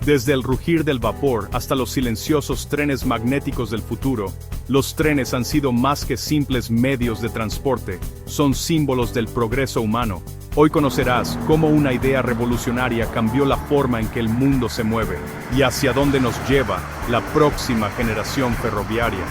Desde el rugir del vapor hasta los silenciosos trenes magnéticos del futuro, los trenes han sido más que simples medios de transporte, son símbolos del progreso humano. Hoy conocerás cómo una idea revolucionaria cambió la forma en que el mundo se mueve y hacia dónde nos lleva la próxima generación ferroviaria.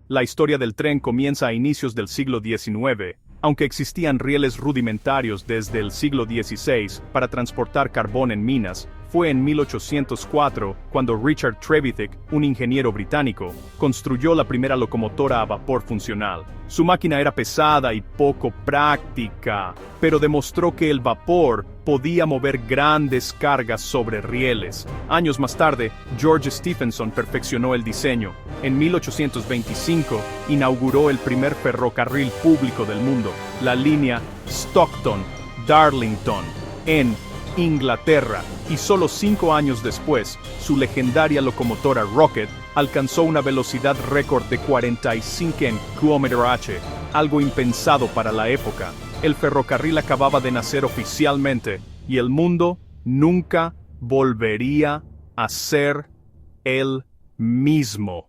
La historia del tren comienza a inicios del siglo XIX, aunque existían rieles rudimentarios desde el siglo XVI para transportar carbón en minas. Fue en 1804 cuando Richard Trevithick, un ingeniero británico, construyó la primera locomotora a vapor funcional. Su máquina era pesada y poco práctica, pero demostró que el vapor podía mover grandes cargas sobre rieles. Años más tarde, George Stephenson perfeccionó el diseño. En 1825, inauguró el primer ferrocarril público del mundo, la línea Stockton-Darlington, en Inglaterra, y solo 5 años después, su legendaria locomotora Rocket alcanzó una velocidad récord de 45 km/h, algo impensado para la época. El ferrocarril acababa de nacer oficialmente, y el mundo nunca volvería a ser el mismo.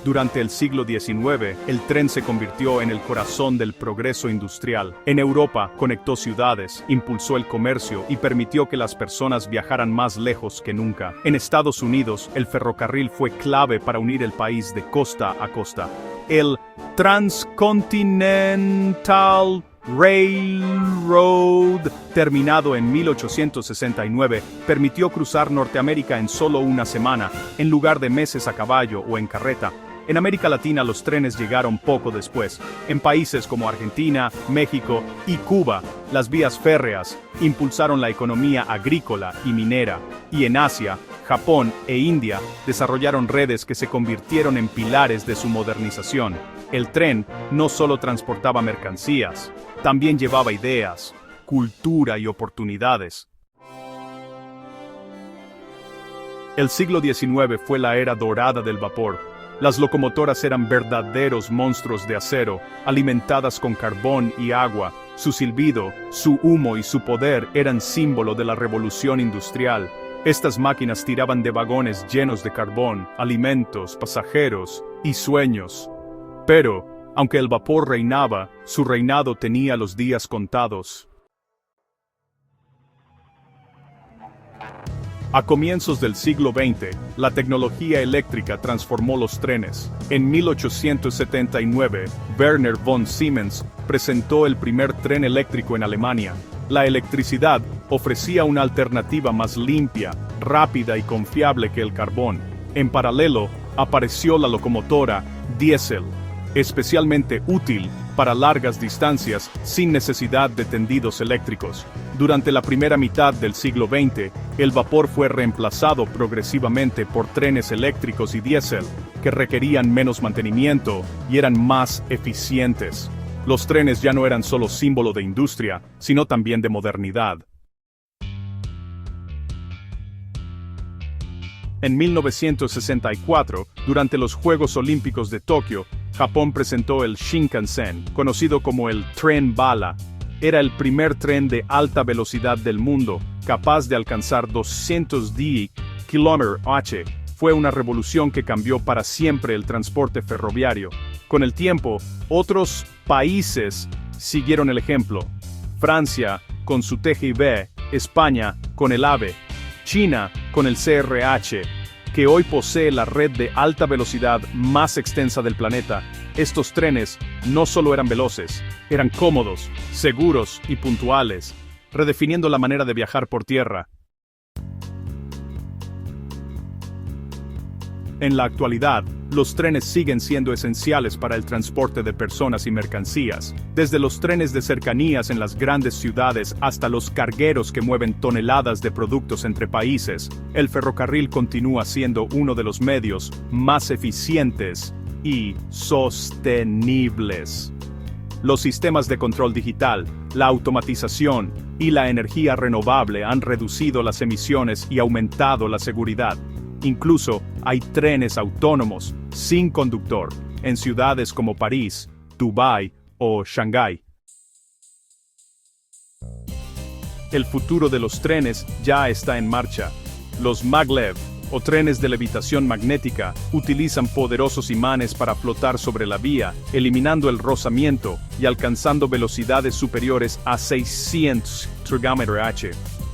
Durante el siglo XIX, el tren se convirtió en el corazón del progreso industrial. En Europa, conectó ciudades, impulsó el comercio y permitió que las personas viajaran más lejos que nunca. En Estados Unidos, el ferrocarril fue clave para unir el país de costa a costa. El Transcontinental Railroad, terminado en 1869, permitió cruzar Norteamérica en solo una semana, en lugar de meses a caballo o en carreta. En América Latina los trenes llegaron poco después. En países como Argentina, México y Cuba, las vías férreas impulsaron la economía agrícola y minera. Y en Asia, Japón e India desarrollaron redes que se convirtieron en pilares de su modernización. El tren no solo transportaba mercancías, también llevaba ideas, cultura y oportunidades. El siglo XIX fue la era dorada del vapor. Las locomotoras eran verdaderos monstruos de acero, alimentadas con carbón y agua. Su silbido, su humo y su poder eran símbolo de la revolución industrial. Estas máquinas tiraban de vagones llenos de carbón, alimentos, pasajeros y sueños. Pero, aunque el vapor reinaba, su reinado tenía los días contados. A comienzos del siglo XX, la tecnología eléctrica transformó los trenes. En 1879, Werner von Siemens presentó el primer tren eléctrico en Alemania. La electricidad ofrecía una alternativa más limpia, rápida y confiable que el carbón. En paralelo, apareció la locomotora diésel, especialmente útil para largas distancias sin necesidad de tendidos eléctricos. Durante la primera mitad del siglo XX, el vapor fue reemplazado progresivamente por trenes eléctricos y diésel, que requerían menos mantenimiento y eran más eficientes. Los trenes ya no eran solo símbolo de industria, sino también de modernidad. En 1964, durante los Juegos Olímpicos de Tokio, Japón presentó el Shinkansen, conocido como el tren bala. Era el primer tren de alta velocidad del mundo, capaz de alcanzar 210 km/h. Fue una revolución que cambió para siempre el transporte ferroviario. Con el tiempo, otros países siguieron el ejemplo. Francia, con su TGV, España, con el AVE, China, con el CRH, que hoy posee la red de alta velocidad más extensa del planeta. Estos trenes no solo eran veloces, eran cómodos, seguros y puntuales, redefiniendo la manera de viajar por tierra. En la actualidad, los trenes siguen siendo esenciales para el transporte de personas y mercancías, desde los trenes de cercanías en las grandes ciudades hasta los cargueros que mueven toneladas de productos entre países. El ferrocarril continúa siendo uno de los medios más eficientes y sostenibles. Los sistemas de control digital, la automatización y la energía renovable han reducido las emisiones y aumentado la seguridad. Incluso hay trenes autónomos, sin conductor, en ciudades como París, Dubái o Shanghái. El futuro de los trenes ya está en marcha. Los maglev, o trenes de levitación magnética, utilizan poderosos imanes para flotar sobre la vía, eliminando el rozamiento y alcanzando velocidades superiores a 600 km/h.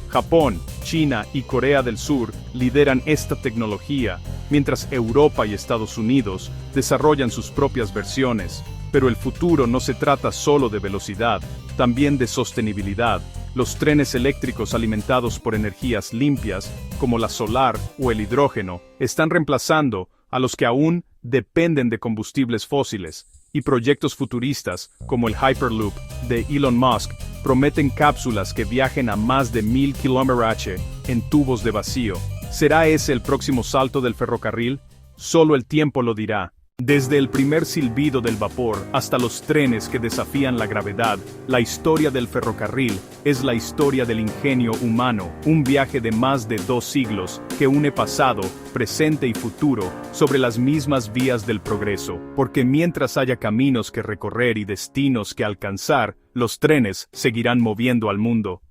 Japón, China y Corea del Sur lideran esta tecnología, mientras Europa y Estados Unidos desarrollan sus propias versiones. Pero el futuro no se trata solo de velocidad, también de sostenibilidad. Los trenes eléctricos alimentados por energías limpias, como la solar o el hidrógeno, están reemplazando a los que aún dependen de combustibles fósiles, y proyectos futuristas, como el Hyperloop de Elon Musk, prometen cápsulas que viajen a más de 1000 km/h en tubos de vacío. ¿Será ese el próximo salto del ferrocarril? Solo el tiempo lo dirá. Desde el primer silbido del vapor hasta los trenes que desafían la gravedad, la historia del ferrocarril es la historia del ingenio humano, un viaje de más de 2 siglos que une pasado, presente y futuro sobre las mismas vías del progreso, porque mientras haya caminos que recorrer y destinos que alcanzar, los trenes seguirán moviendo al mundo.